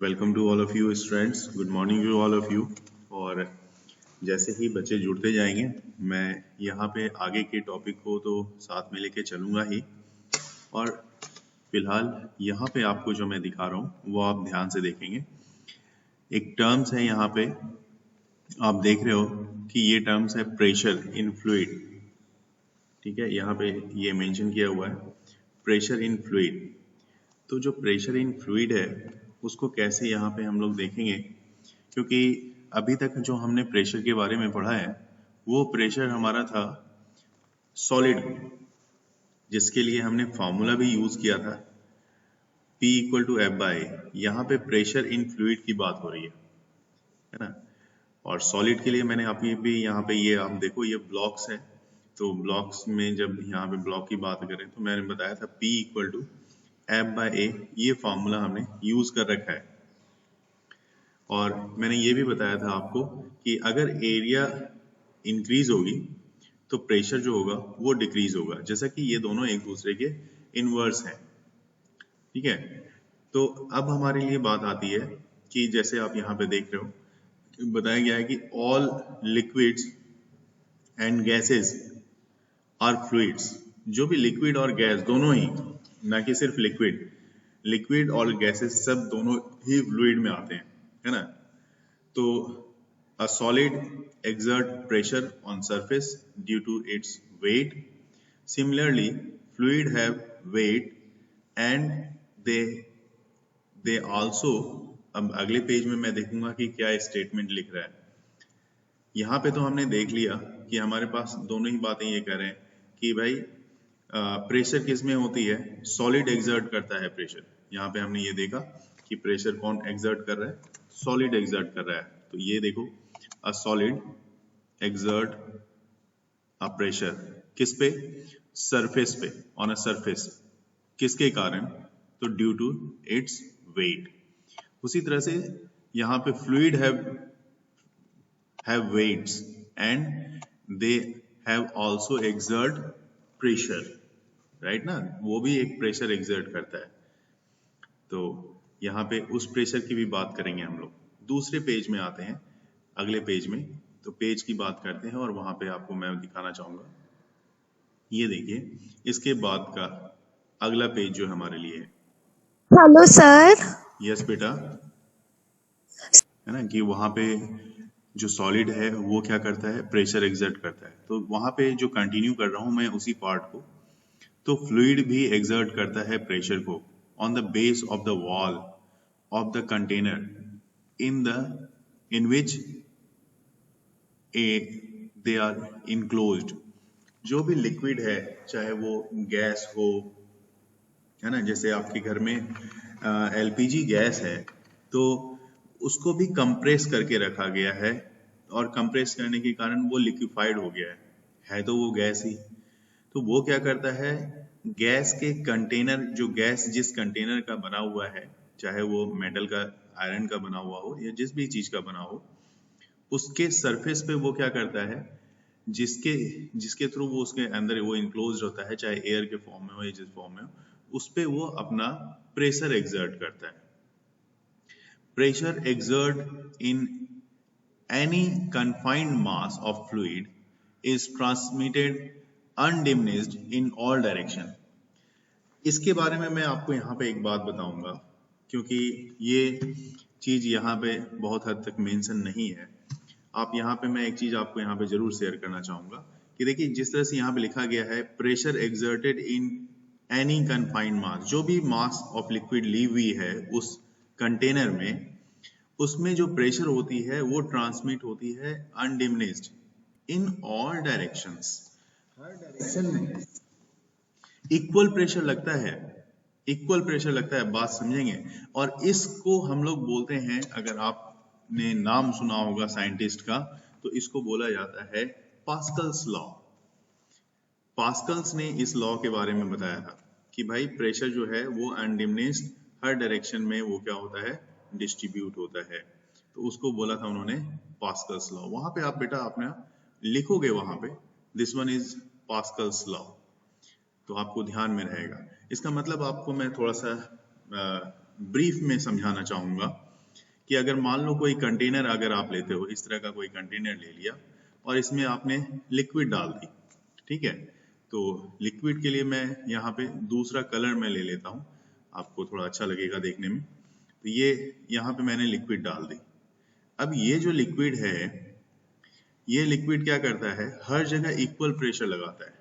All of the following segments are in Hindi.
Welcome to all of you students, good morning to all of you. और जैसे ही बच्चे जुड़ते जाएंगे मैं यहाँ पे आगे के टॉपिक को तो साथ में लेके चलूँगा ही। और फिलहाल यहाँ पे आपको जो मैं दिखा रहा हूँ वो आप ध्यान से देखेंगे। एक टर्म्स है यहाँ पे, आप देख रहे हो कि ये टर्म्स है प्रेशर इन फ्लूइड। ठीक है, यहाँ पे ये मेंशन किया हुआ है प्रेशर इन फ्लूइड। तो जो प्रेशर इन फ्लूइड है उसको कैसे यहाँ पे हम लोग देखेंगे, क्योंकि अभी तक जो हमने प्रेशर के बारे में पढ़ा है वो प्रेशर हमारा था सॉलिड, जिसके लिए हमने फॉर्मूला भी यूज किया था P equal to F by. यहाँ पे प्रेशर इन फ्लूइड की बात हो रही है ना। और सॉलिड के लिए मैंने आप ये भी यहाँ पे ये आप देखो ये ब्लॉक्स है, तो ब्लॉक्स में जब यहाँ पे ब्लॉक की बात करें तो मैंने बताया था P equal to F by A, ये फॉर्मूला हमने यूज कर रखा है। और मैंने ये भी बताया था आपको कि अगर एरिया इंक्रीज होगी तो प्रेशर जो होगा वो डिक्रीज होगा, जैसा कि ये दोनों एक दूसरे के इनवर्स हैं। ठीक है, तो अब हमारे लिए बात आती है कि जैसे आप यहाँ पे देख रहे हो बताया गया है कि all liquids and gases are fluids. जो भी लिक्विड और गैस दोनों ही, ना कि सिर्फ लिक्विड और गैसेस सब दोनों ही फ्लूइड में आते हैं, है ना। तो a solid exert pressure on surface due to its weight. Similarly, fluid have weight and they also, अब अगले पेज में मैं देखूंगा कि क्या स्टेटमेंट लिख रहा है। यहाँ पे तो हमने देख लिया कि हमारे पास दोनों ही बातें ये कह रहे हैं कि भाई प्रेशर किस में होती है, सॉलिड एक्सर्ट करता है प्रेशर। यहाँ पे हमने ये देखा कि प्रेशर कौन एक्सर्ट कर रहा है, सॉलिड एक्सर्ट कर रहा है। तो ये देखो a solid exert a pressure किस पे, सरफेस पे, on a surface, किसके कारण, तो ड्यू टू इट्स वेट। उसी तरह से यहाँ पे fluid have weights and they have also exert pressure, right ना, वो भी एक प्रेशर एक्सर्ट करता है। तो यहाँ पे उस प्रेशर की भी बात करेंगे हम लोग। दूसरे पेज में आते हैं, अगले पेज में, तो पेज की बात करते हैं और वहां पे आपको मैं दिखाना चाहूंगा। ये देखिए, इसके बाद का अगला पेज जो हमारे लिए है। Hello sir. यस बेटा, है ना, कि वहां पे जो सॉलिड है वो क्या करता है, प्रेशर एक्सर्ट करता है। तो वहां पे जो कंटिन्यू कर रहा हूं मैं उसी पार्ट को, तो फ्लूइड भी एक्सर्ट करता है प्रेशर को on the base of the wall of the container in which they are enclosed. जो भी लिक्विड है, चाहे वो गैस हो, है ना, जैसे आपके घर में एलपीजी गैस है तो उसको भी कंप्रेस करके रखा गया है, और कंप्रेस करने के कारण वो लिक्विफाइड हो गया है तो वो गैस ही। तो वो क्या करता है, गैस के कंटेनर, जो गैस जिस कंटेनर का बना हुआ है, चाहे वो मेटल का, आयरन का बना हुआ हो या जिस भी चीज का बना हो, उसके सरफेस पे वो क्या करता है, जिसके थ्रू वो उसके अंदर वो इनक्लोज होता है, चाहे एयर के फॉर्म में हो या जिस फॉर्म में हो, उस पे वो अपना प्रेशर एक्सर्ट करता है। Pressure exert in any confined mass of fluid is transmitted undiminished in all direction। इसके बारे में मैं आपको यहाँ पे एक बात बताऊंगा, क्योंकि ये चीज यहाँ पे बहुत हद तक मेंशन नहीं है। आप यहाँ पे, मैं एक चीज आपको यहाँ पे जरूर शेयर करना चाहूंगा कि देखिए, जिस तरह से यहाँ पे लिखा गया है pressure exerted in any confined mass, जो भी मास ऑफ लिक्विड ली हुई है उस कंटेनर में, उसमें जो प्रेशर होती है वो ट्रांसमिट होती है undiminished in all directions. Her direction में इक्वल प्रेशर लगता है, इक्वल प्रेशर लगता है, बात समझेंगे। और इसको हम लोग बोलते हैं, अगर आपने नाम सुना होगा साइंटिस्ट का, तो इसको बोला जाता है पास्कल्स लॉ। पास्कल्स ने इस लॉ के बारे में बताया था कि भाई प्रेशर जो है वो अनडिमिनिश्ड हर डायरेक्शन में वो क्या होता है, डिस्ट्रीब्यूट होता है। तो उसको बोला था उन्होंने पास्कल्स लॉ। वहां पे आप बेटा अपना लिखोगे, वहां पे this one is Pascal's law, तो आपको ध्यान में रहेगा। इसका मतलब आपको मैं थोड़ा सा ब्रीफ में समझाना चाहूंगा कि अगर मान लो कोई कंटेनर अगर आप लेते हो, इस तरह का कोई कंटेनर ले लिया और इसमें आपने लिक्विड डाल दी, ठीक है। तो लिक्विड के लिए मैं यहाँ पे दूसरा कलर मैं ले लेता हूँ, आपको थोड़ा अच्छा लगेगा देखने में। तो ये यहाँ पे मैंने लिक्विड डाल दी। अब ये जो लिक्विड है, ये लिक्विड क्या करता है, हर जगह इक्वल प्रेशर लगाता है।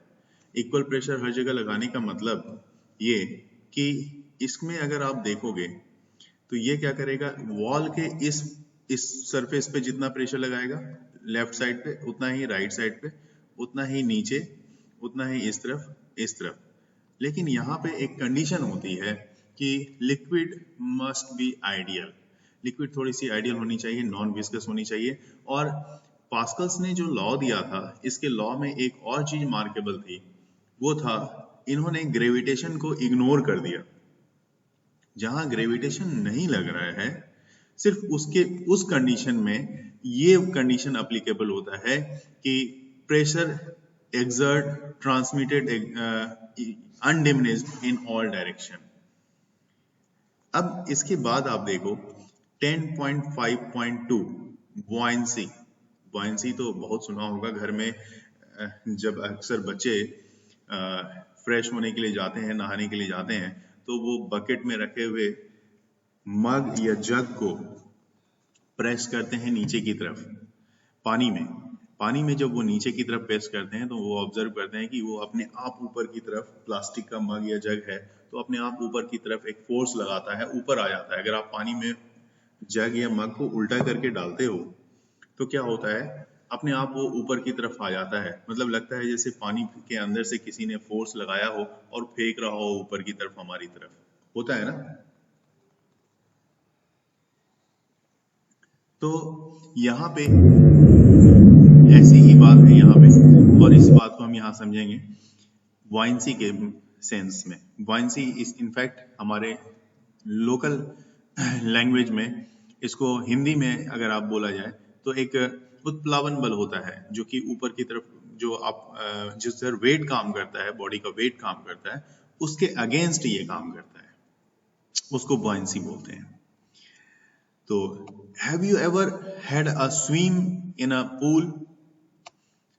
इक्वल प्रेशर हर जगह लगाने का मतलब ये कि इसमें अगर आप देखोगे तो ये क्या करेगा, वॉल के इस सरफेस पे जितना प्रेशर लगाएगा लेफ्ट साइड पे, उतना ही राइट साइड पे, उतना ही नीचे, उतना ही इस तरफ। लेकिन यहाँ पे एक कंडीशन होती है कि liquid must be ideal. Liquid थोड़ी सी आइडियल होनी चाहिए, नॉन विस्कस होनी चाहिए। और पास्कल्स ने जो लॉ दिया था, इसके लॉ में एक और चीज मार्केबल थी, वो था इन्होंने ग्रेविटेशन को इग्नोर कर दिया। जहां ग्रेविटेशन नहीं लग रहा है, सिर्फ उसके उस कंडीशन में ये कंडीशन अप्लीकेबल होता है कि pressure exert transmitted undiminished in all direction। अब इसके बाद आप देखो 10.5.2 buoyancy। buoyancy तो बहुत सुना होगा घर में, जब अक्सर बच्चे फ्रेश होने के लिए जाते हैं, नहाने के लिए जाते हैं, तो वो बकेट में रखे हुए मग या जग को प्रेस करते हैं नीचे की तरफ पानी में जब वो नीचे की तरफ प्रेस करते हैं तो वो ऑब्जर्व करते हैं कि वो अपने आप ऊपर की तरफ, प्लास्टिक का मग या जग है तो अपने आप ऊपर की तरफ एक फोर्स लगाता है, ऊपर आ जाता है। अगर आप पानी में जग या मग को उल्टा करके डालते हो तो क्या होता है, अपने आप वो ऊपर की तरफ आ जाता है। मतलब लगता है जैसे पानी के अंदर से किसी ने फोर्स लगाया हो और फेंक रहा हो ऊपर की तरफ, हमारी तरफ। होता है ना। तो यहाँ पे ऐसी ही बात है यहाँ पे, और इस बात को हम यहाँ समझेंगे buoyancy के सेंस में। buoyancy इस इनफैक्ट हमारे लोकल लैंग्वेज में, इसको हिंदी में अगर आप बोला जाए तो एक उत्प्लावन बल होता है, जो कि ऊपर की तरफ जो आप जिस तरह वेट काम करता है, बॉडी का वेट काम करता है, उसके अगेंस्ट ये काम करता है, उसको buoyancy बोलते हैं। तो have you ever had a swim in a pool?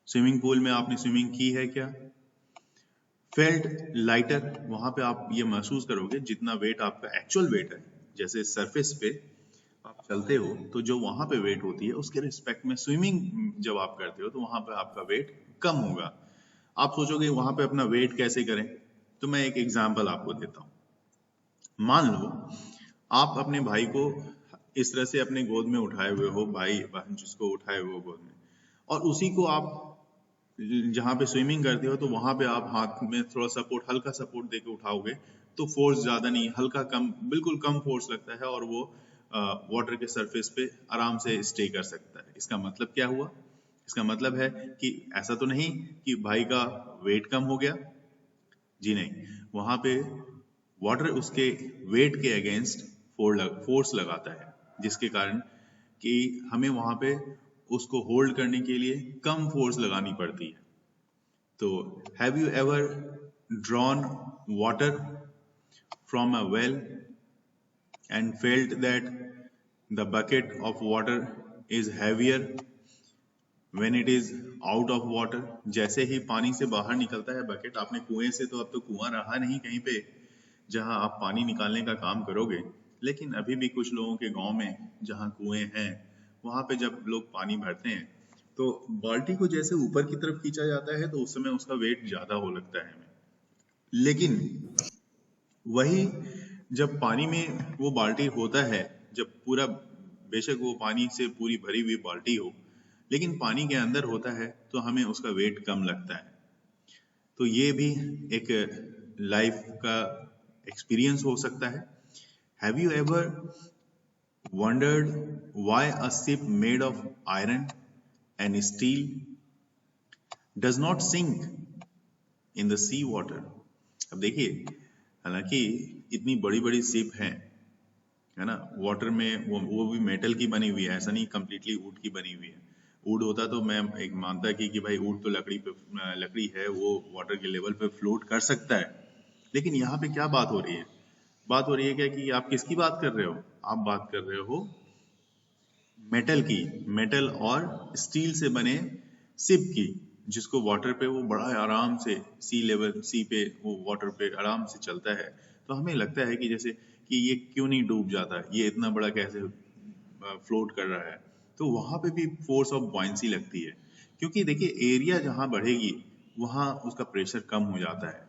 Swimming pool में आपने स्विमिंग की है क्या? फेल्ट लाइटर, वहां पे आप ये महसूस करोगे जितना वेट आपका एक्चुअल वेट है, जैसे सरफेस पे आप चलते हो तो जो वहां पे वेट होती है उसके रिस्पेक्ट में स्विमिंग जब आप करते हो तो वहां पे आपका वेट कम होगा। आप सोचोगे वहां पे अपना वेट कैसे करें, तो मैं एक एग्जांपल आपको देता हूँ। मान लो आप अपने भाई को इस तरह से अपने गोद में उठाए हुए हो, भाई बहन जिसको उठाए हुए हो गोद में, और उसी को आप जहाँ पे स्विमिंग करते हो तो वहां पे आप हाथ में थोड़ा सपोर्ट, हल्का सपोर्ट देके उठाओगे तो फोर्स ज्यादा नहीं, हल्का कम, बिल्कुल कम फोर्स लगता है और वो वाटर के सरफेस पे आराम से स्टे कर सकता है। इसका मतलब क्या हुआ? इसका मतलब है कि ऐसा तो नहीं कि भाई का वेट कम हो गया, जी नहीं, वहां पे वाटर उसके वेट के अगेंस्ट फोर्स लगाता है, जिसके कारण कि हमें वहां पे उसको होल्ड करने के लिए कम फोर्स लगानी पड़ती है। तो have you ever drawn water from a well and felt that the bucket of water is heavier when it is out of water? जैसे ही पानी से बाहर निकलता है बकेट, आपने कुएं से, तो अब तो कुआं रहा नहीं कहीं पे जहां आप पानी निकालने का काम करोगे, लेकिन अभी भी कुछ लोगों के गांव में जहां कुएं हैं, वहां पे जब लोग पानी भरते हैं तो बाल्टी को जैसे ऊपर की तरफ खींचा जाता है तो उस समय उसका वेट ज्यादा हो लगता है हमें। लेकिन वही जब पानी में वो बाल्टी होता है, जब पूरा, बेशक वो पानी से पूरी भरी हुई बाल्टी हो, लेकिन पानी के अंदर होता है तो हमें उसका वेट कम लगता है। तो ये भी एक लाइफ का एक्सपीरियंस हो सकता है। Have you ever wondered why a ship made of iron and steel does not sink in the sea water? अब देखिए, हालांकि इतनी बड़ी बड़ी शिप हैं, है ना, वाटर में, वो भी मेटल की बनी हुई है, ऐसा नहीं कंप्लीटली वुड की बनी हुई है। वुड होता तो मैं एक मानता कि भाई वुड तो लकड़ी है, वो वाटर के लेवल पे फ्लोट कर सकता है। लेकिन यहाँ पे क्या बात हो रही है? बात हो रही है क्या कि आप किसकी बात कर रहे हो? आप बात कर रहे हो मेटल और स्टील से बने शिप की, जिसको वाटर पे वो बड़ा आराम से सी पे वो वाटर पे आराम से चलता है, तो हमें लगता है कि जैसे कि ये क्यों नहीं डूब जाता, ये इतना बड़ा कैसे फ्लोट कर रहा है। तो वहां पे भी फोर्स ऑफ बॉयंसी लगती है, क्योंकि देखिए एरिया जहां बढ़ेगी वहां उसका प्रेशर कम हो जाता है।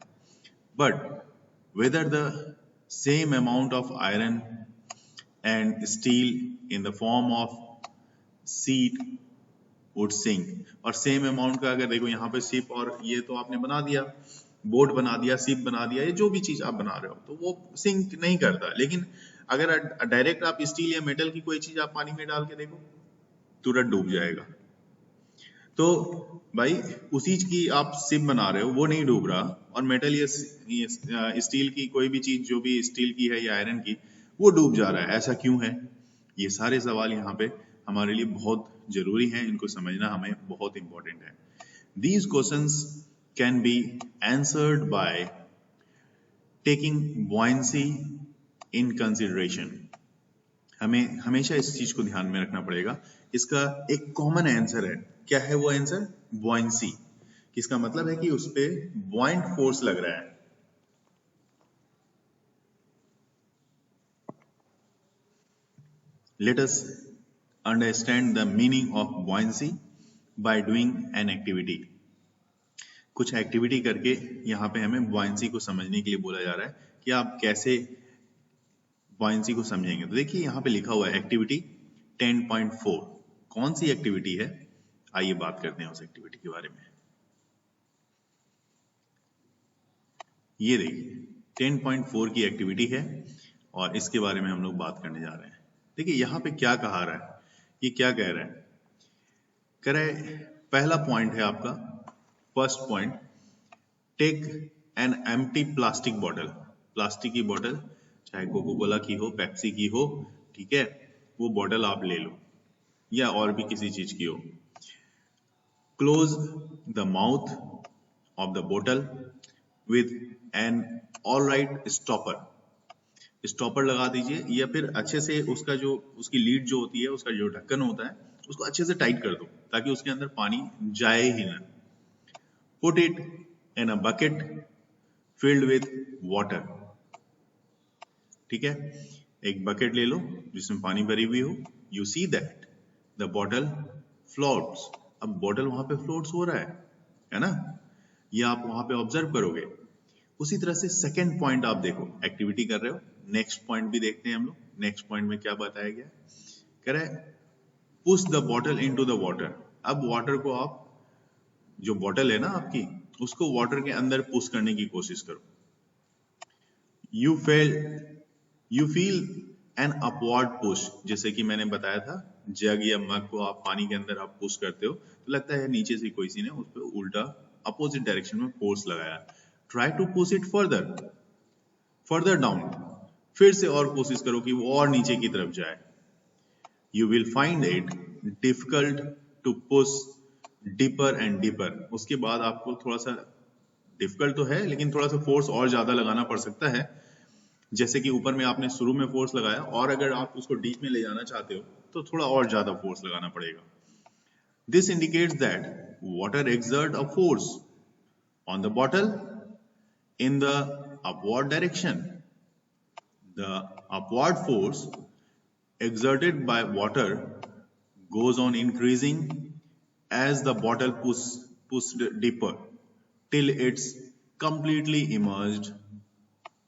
But whether the same amount of iron and steel in the form of sheet would sink, और सेम अमाउंट का अगर देखो यहाँ पे शिप, और ये तो आपने बना दिया, बोट बना दिया, शिप बना दिया, ये जो भी चीज आप बना रहे हो तो वो सिंक नहीं करता। लेकिन अगर डायरेक्ट आप स्टील या मेटल की कोई चीज आप पानी में डाल के देखो, तुरंत डूब जाएगा। तो भाई उसी की आप शिप बना रहे हो, वो नहीं डूब रहा, और मेटल या स्टील की कोई भी चीज जो भी स्टील की है या आयरन की, वो डूब जा रहा है, ऐसा क्यों है? ये सारे सवाल यहाँ पे हमारे लिए बहुत जरूरी हैं, इनको समझना हमें बहुत इंपॉर्टेंट है। These questions can be answered by taking buoyancy in consideration. हमें हमेशा इस चीज को ध्यान में रखना पड़ेगा। इसका एक कॉमन आंसर है, क्या है वो आंसर? बुआइंसी। इसका मतलब है कि उस पे बुआइंट फोर्स लग रहा है। Let us understand the meaning of buoyancy by doing an activity. कुछ एक्टिविटी करके यहाँ पे हमें बुआइंसी को समझने के लिए बोला जा रहा है कि आप कैसे बुआइंसी को समझेंगे। तो देखिए यहाँ पे लिखा हुआ है एक्टिविटी 10.4। कौन सी एक्टिविटी है? आइए बात करते हैं उस एक्टिविटी के बारे में। ये देखिए 10.4 की एक्टिविटी है और इसके बारे में हम लोग बात करने जा रहे हैं। देखिए यहाँ पे क्या कहा रहा है, ये क्या कह रहा है? कह रहा है, पहला पॉइंट है आपका, first point, take an empty plastic bottle. Plastic की बॉटल, चाहे कोको कोला की हो, पेप्सी की हो, ठीक है, वो बॉटल आप ले लो, या और भी किसी चीज की हो। Close the mouth of the bottle with an alright stopper. Stopper लगा दीजिए, या फिर अच्छे से उसका जो उसकी लीड जो होती है, उसका जो ढक्कन होता है, उसको अच्छे से टाइट कर दो ताकि उसके अंदर पानी जाए ही ना। Put it in a bucket filled with water. ठीक है, एक बकेट ले लो जिसमें पानी भरी हुई हो। You see that the bottle floats. अब बॉटल वहां पे फ्लोट्स हो रहा है ना, ये आप वहां पे ऑब्जर्व करोगे। उसी तरह से सेकेंड पॉइंट आप देखो, एक्टिविटी कर रहे हो, नेक्स्ट पॉइंट भी देखते हैं हम लोग। नेक्स्ट पॉइंट में क्या बताया गया? कह रहा है push the bottle into the water. अब वाटर को आप, जो बॉटल है ना आपकी, उसको वाटर के अंदर पुश करने की कोशिश करो। You feel an upward push. जैसे कि मैंने बताया था, जग या मग को आप पानी के अंदर आप पुश करते हो तो लगता है नीचे से कोई सी ने उस पर उल्टा अपोजिट डायरेक्शन में फोर्स लगाया। Try to push it further down. फिर से और कोशिश करो कि वो और नीचे की तरफ जाए। You will find it difficult to push deeper and deeper. उसके बाद आपको थोड़ा सा डिफिकल्ट तो है, लेकिन थोड़ा सा फोर्स और ज्यादा लगाना पड़ सकता है। जैसे कि ऊपर में आपने शुरू में फोर्स लगाया, और अगर आप उसको डीप में ले जाना चाहते हो तो थोड़ा और ज्यादा फोर्स लगाना पड़ेगा। This indicates that water exert a force on the bottle in the upward direction. The upward force exerted by water goes on increasing as the bottle pushed deeper till it's completely immersed.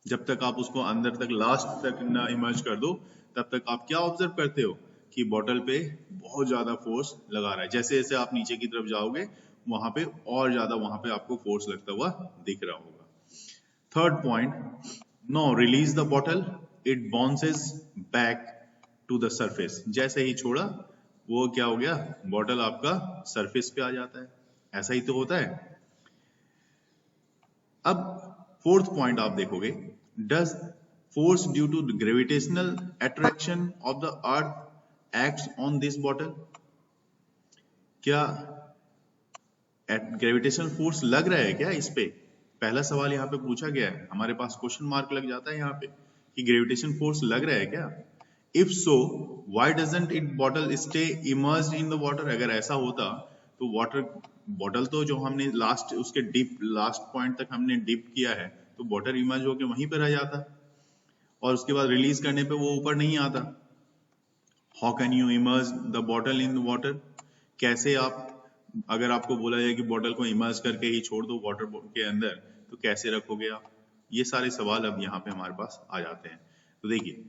जब तक आप उसको अंदर तक लास्ट तक ना इमर्ज कर दो, तब तक आप क्या ऑब्जर्व करते हो कि बॉटल पे बहुत ज्यादा फोर्स लगा रहा है। जैसे जैसे आप नीचे की तरफ जाओगे, वहां पे और ज्यादा वहां पे आपको फोर्स लगता हुआ दिख रहा होगा। Third point, no, release the bottle, it bounces back to the surface. जैसे ही छोड़ा, वो क्या हो गया? बॉटल आपका सरफेस पे आ जाता है। ऐसा ही तो होता है। अब फोर्थ पॉइंट आप देखोगे, does force due to the gravitational attraction of the earth acts on this bottle? क्या ग्रेविटेशनल फोर्स लग रहा है क्या इस पे? पहला सवाल यहाँ पे पूछा गया है, हमारे पास क्वेश्चन मार्क लग जाता है यहाँ पे कि ग्रेविटेशन फोर्स लग रहा है क्या? If so Why doesn't it bottle stay immersed in the water? अगर ऐसा होता तो वाटर बॉटल तो जो हमने लास्ट उसके डिप लास्ट पॉइंट तक हमने डिप किया है तो वाटर इमर्ज होके वहीं पर रह जाता और उसके बाद रिलीज करने पे वो ऊपर नहीं आता। How can you immerse the bottle in the water? कैसे आप, अगर आपको बोला जाए कि बॉटल को इमर्ज करके ही छोड़ दो वाटर के अंदर तो कैसे रखोगे आप? ये सारे सवाल अब यहाँ पे हमारे पास आ जाते हैं। तो देखिए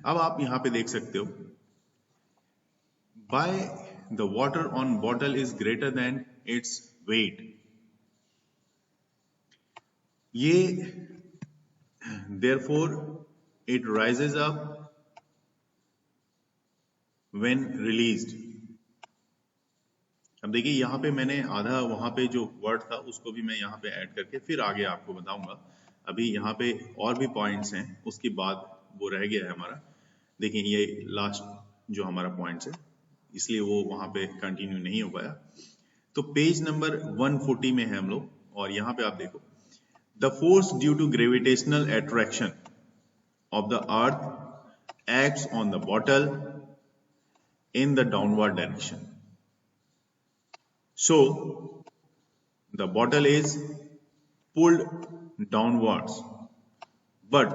अब आप यहाँ पे देख सकते हो, by the water on bottle is greater than its weight। ये therefore it rises up when released। अब देखिए यहाँ पे मैंने आधा वहां पे जो वर्ड था उसको भी मैं यहाँ पे ऐड करके फिर आगे आपको बताऊंगा। अभी यहाँ पे और भी पॉइंट्स हैं, उसके बाद वो रह गया है हमारा। देखिए ये लास्ट जो हमारा पॉइंट्स है इसलिए वो वहां पे कंटिन्यू नहीं हो पाया। तो पेज नंबर 140 में है हम लोग और यहाँ पे आप देखो, the force due to gravitational attraction of the earth acts on the bottle in the downward direction. So the bottle is pulled downwards, but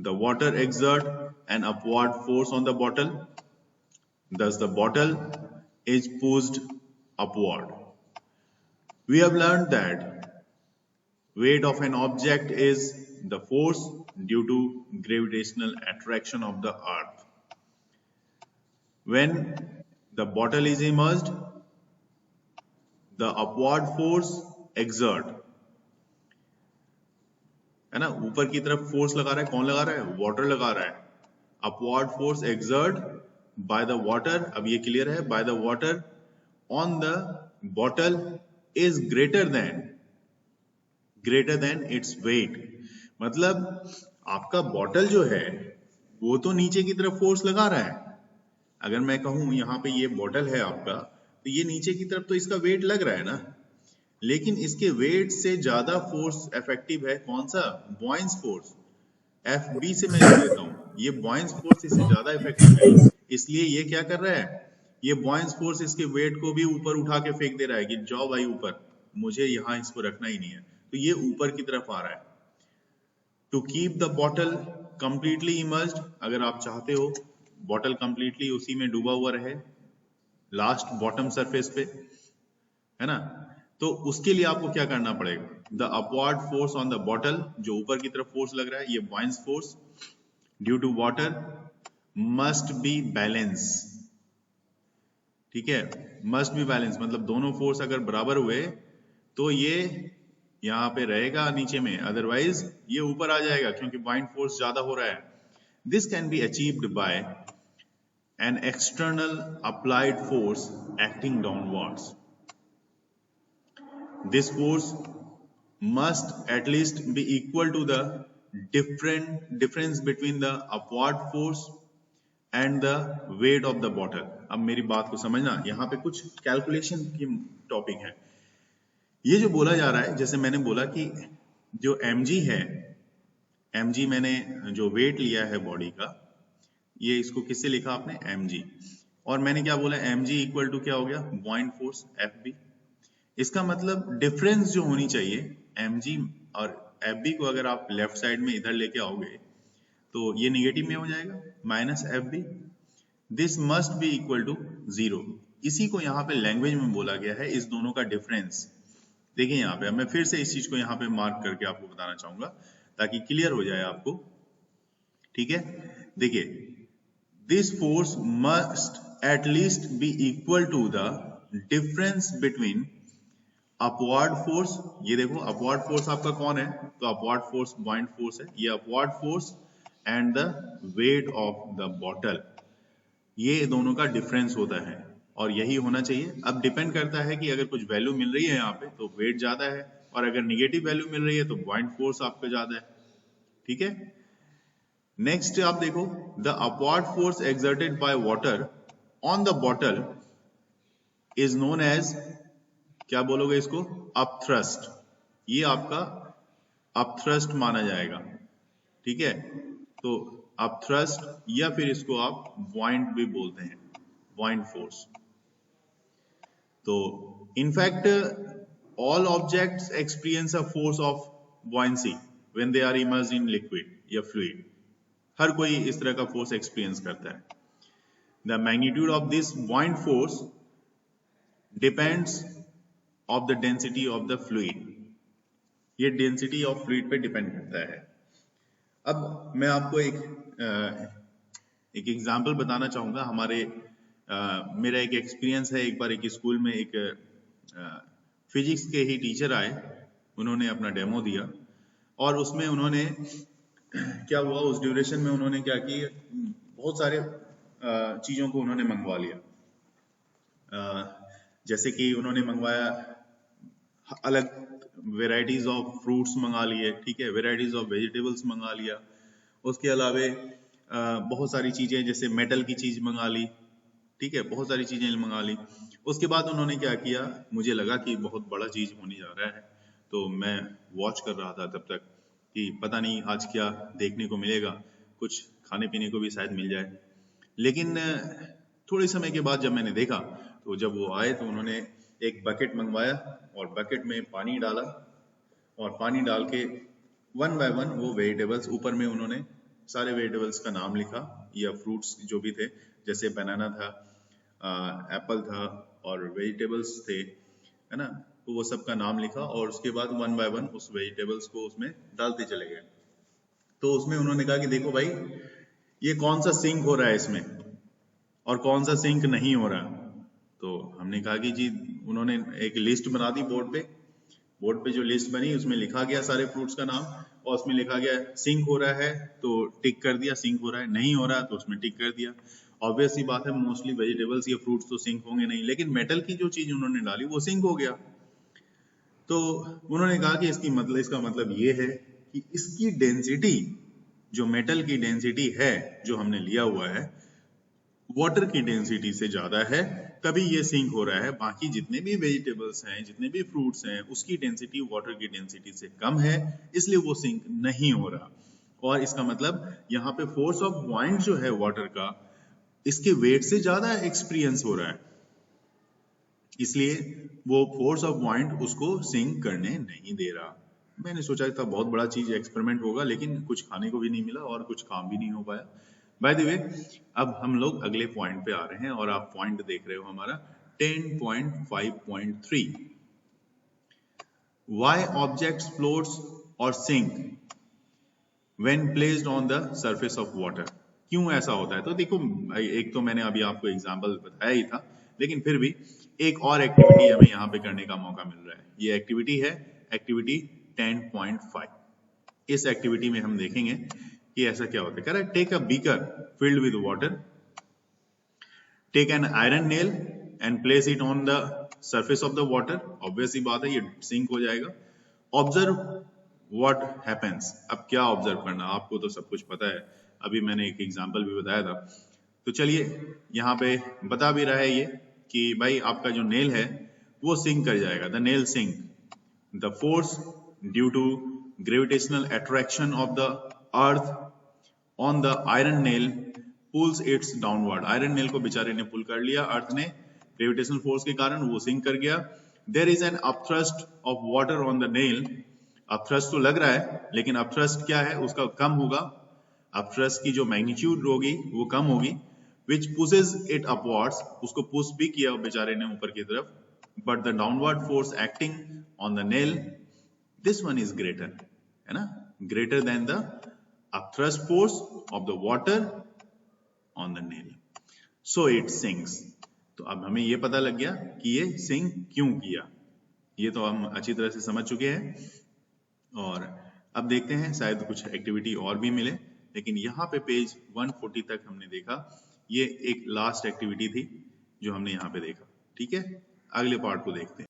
the water exerts an upward force on the bottle. Thus the bottle is pushed upward. We have learned that weight of an object is the force due to gravitational attraction of the earth. When the bottle is immersed, the upward force exert, है ना, ऊपर की तरफ फोर्स लगा रहा है, कौन लगा रहा है? वाटर लगा रहा है। Upward force exert by the water, अब ये क्लियर है, by the water on the bottle is greater than its weight। मतलब आपका बॉटल जो है वो तो नीचे की तरफ फोर्स लगा रहा है। अगर मैं कहूं यहाँ पे ये बॉटल है आपका तो ये नीचे की तरफ तो इसका वेट लग रहा है ना, लेकिन इसके वेट से ज्यादा फोर्स इफेक्टिव है कौन सा? बॉयंस फोर्स। FB से मैं लिख देता हूँ, ये बॉयंस फोर्स इससे ज्यादा इफेक्टिव है। इसलिए ये क्या कर रहा है, ये बॉयंस फोर्स इसके वेट को भी ऊपर उठा के फेंक दे रहा है कि जाओ भाई ऊपर, मुझे यहाँ इसको रखना ही नहीं है। तो ये ऊपर की तरफ आ रहा है। To keep the bottle completely immersed, अगर आप चाहते हो बॉटल कंप्लीटली उसी में डूबा हुआ रहे लास्ट बॉटम सरफेस पे, है ना, तो उसके लिए आपको क्या करना पड़ेगा? The upward force on the bottle, जो ऊपर की तरफ फोर्स लग रहा है, ये buoyancy force due to water must be balance. ठीक है, मस्ट बी बैलेंस मतलब दोनों फोर्स अगर बराबर हुए तो ये यहाँ पे रहेगा नीचे में, अदरवाइज ये ऊपर आ जाएगा क्योंकि बॉइंट फोर्स ज्यादा हो रहा है। This can be achieved by an external applied force acting downwards. This force must at least be equal to the difference between the upward force and the weight of the bottle। अब मेरी बात को समझना, यहाँ पे कुछ कैलकुलेशन की टॉपिक है। ये जो बोला जा रहा है, जैसे मैंने बोला कि जो mg है, mg मैंने जो वेट लिया है बॉडी का, ये इसको किससे लिखा आपने? mg। और मैंने क्या बोला? mg इक्वल टू क्या हो गया? बॉइंट फोर्स fb। इसका मतलब डिफरेंस जो होनी चाहिए mg और fb को अगर आप लेफ्ट साइड में इधर लेके आओगे तो ये निगेटिव में हो जाएगा, minus fb। This must be equal to 0। इसी को यहाँ पे लैंग्वेज में बोला गया है, इस दोनों का डिफरेंस। देखिए यहाँ पे मैं फिर से इस चीज को यहाँ पे मार्क करके आपको बताना चाहूंगा ताकि क्लियर हो जाए आपको। ठीक है, देखिए, this force must at least be equal to the difference between upward force, ये देखो upward force आपका कौन है? तो upward force buoyant force है, ये upward force and the weight of the bottle, ये दोनों का डिफरेंस होता है और यही होना चाहिए। अब डिपेंड करता है कि अगर कुछ वैल्यू मिल रही है यहाँ पे तो वेट ज्यादा है, और अगर निगेटिव वैल्यू मिल रही है तो buoyant force आपका ज्यादा है। ठीक है, नेक्स्ट आप देखो, the upward force exerted by water on the bottle is known as, क्या बोलोगे इसको? अपथ्रस्ट। ये आपका अपथ्रस्ट माना जाएगा। ठीक है, तो अपथ्रस्ट, या फिर इसको आप buoyant भी बोलते हैं, buoyant force। तो in fact all objects experience a force of buoyancy when they are immersed in liquid या fluid। हर कोई इस तरह का फोर्स एक्सपीरियंस करता है। The magnitude of this buoyant force depends of the density of the fluid। ये डेंसिटी ऑफ फ्लूइड पे डिपेंड करता है। अब मैं आपको एक एग्जांपल बताना चाहूंगा। मेरा एक एक्सपीरियंस है। एक बार एक स्कूल में एक फिजिक्स के ही टीचर आए, उन्होंने अपना डेमो दिया और उसमें उन्होंने क्या हुआ, उस ड्यूरेशन में उन्होंने क्या की, बहुत सारे चीजों को उन्होंने मंगवा लिया। जैसे कि उन्होंने मंगवाया अलग वेराइटीज ऑफ फ्रूट्स मंगा लिए, ठीक है, वेराइटीज ऑफ वेजिटेबल्स मंगा लिया। उसके अलावे बहुत सारी चीजें जैसे मेटल की चीज मंगा ली, ठीक है, बहुत सारी चीजें मंगा ली। उसके बाद उन्होंने क्या किया, मुझे लगा कि बहुत बड़ा चीज होने जा रहा है, तो मैं वॉच कर रहा था तब तक कि पता नहीं आज क्या देखने को मिलेगा, कुछ खाने पीने को भी शायद मिल जाए। लेकिन थोड़े समय के बाद जब मैंने देखा, तो जब वो आए तो उन्होंने एक बकेट मंगवाया और बकेट में पानी डाला और पानी डाल के वन बाय वन वो वेजिटेबल्स, ऊपर में उन्होंने सारे वेजिटेबल्स का नाम लिखा या फ्रूट्स जो भी थे, जैसे बनाना था, एप्पल था और वेजिटेबल्स थे, है ना, तो वो सब का नाम लिखा और उसके बाद वन बाय वन उस वेजिटेबल्स को उसमें डालते चले गए। तो उसमें उन्होंने कहा कि देखो भाई, ये कौन सा सिंक हो रहा है इसमें और कौन सा सिंक नहीं हो रहा। तो हमने कहा कि जी, उन्होंने एक लिस्ट बना दी बोर्ड पे जो लिस्ट बनी उसमें लिखा गया सारे फ्रूट्स का नाम और उसमें लिखा गया सिंक हो रहा है तो टिक कर दिया, सिंक हो रहा है, नहीं हो रहा तो उसमें टिक कर दिया। ऑब्वियस सी बात है, मोस्टली वेजिटेबल्स या फ्रूट्स तो सिंक होंगे नहीं, लेकिन मेटल की जो चीज उन्होंने डाली वो सिंक हो गया। तो उन्होंने कहा कि इसका मतलब ये है कि इसकी डेंसिटी, जो मेटल की डेंसिटी है जो हमने लिया हुआ है, वाटर की डेंसिटी से ज्यादा है, तभी ये सिंक हो रहा है। बाकी जितने भी वेजिटेबल्स हैं, जितने भी फ्रूट्स हैं, उसकी डेंसिटी वाटर की डेंसिटी से कम है, इसलिए वो सिंक नहीं हो रहा। और इसका मतलब यहाँ पे फोर्स ऑफ बुऑयंट जो है वाटर का, इसके वेट से ज्यादा एक्सपीरियंस हो रहा है, इसलिए वो फोर्स ऑफ बुऑयंट उसको सिंक करने नहीं दे रहा। मैंने सोचा था बहुत बड़ा चीज एक्सपेरिमेंट होगा, लेकिन कुछ खाने को भी नहीं मिला और कुछ काम भी नहीं हो पाया। बाय द वे, अब हम लोग अगले पॉइंट पे आ रहे हैं और आप पॉइंट देख रहे हो हमारा 10.5.3। Why objects floats or sink when placed on the surface of water? क्यों ऐसा होता है? तो देखो, एक तो मैंने अभी आपको एग्जांपल बताया ही था, लेकिन फिर भी एक और एक्टिविटी हमें यहाँ पे करने का मौका मिल रहा है। ये एक्टिविटी है एक्टिविटी 10.5। इस एक्टिविटी में हम देखेंगे कि ऐसा क्या होता है। कह रहा है, take a beaker filled with water, take an iron nail and place it on the surface of the water. Obvious ही बात है, ये सिंक हो जाएगा। Observe what happens. अब क्या ऑब्जर्व करना, आपको तो सब कुछ पता है, अभी मैंने एक एग्जांपल भी बताया था। तो चलिए, यहाँ पे बता भी रहा है ये कि भाई आपका जो नेल है वो सिंक कर जाएगा। The nail sink, the force due to gravitational attraction of the earth on the iron nail pulls its downward। Iron nail को बेचारे ने पुल कर लिया अर्थ ने, ग्रेविटेशनल फोर्स के कारण वो सिंक कर गया। There is an upthrust of water on the nail। Upthrust तो लग रहा है, लेकिन अपथ्रस्ट क्या है, उसका कम होगा। अपथ्रस्ट की जो मैग्नीट्यूड होगी वो कम होगी, which pushes it upwards। उसको पुश भी किया बेचारे ने ऊपर की तरफ, but the downward force acting on the nail, this one is greater, है ना, greater than the upthrust force of the water on the nail, so it sinks। तो अब हमें ये पता लग गया कि ये सिंक क्यों किया, ये तो हम अच्छी तरह से समझ चुके हैं। और अब देखते हैं, शायद कुछ एक्टिविटी और भी मिले, लेकिन यहाँ पे पेज 140 तक हमने देखा, ये एक लास्ट एक्टिविटी थी जो हमने यहाँ पे देखा। ठीक है, अगले पार्ट को देखते हैं।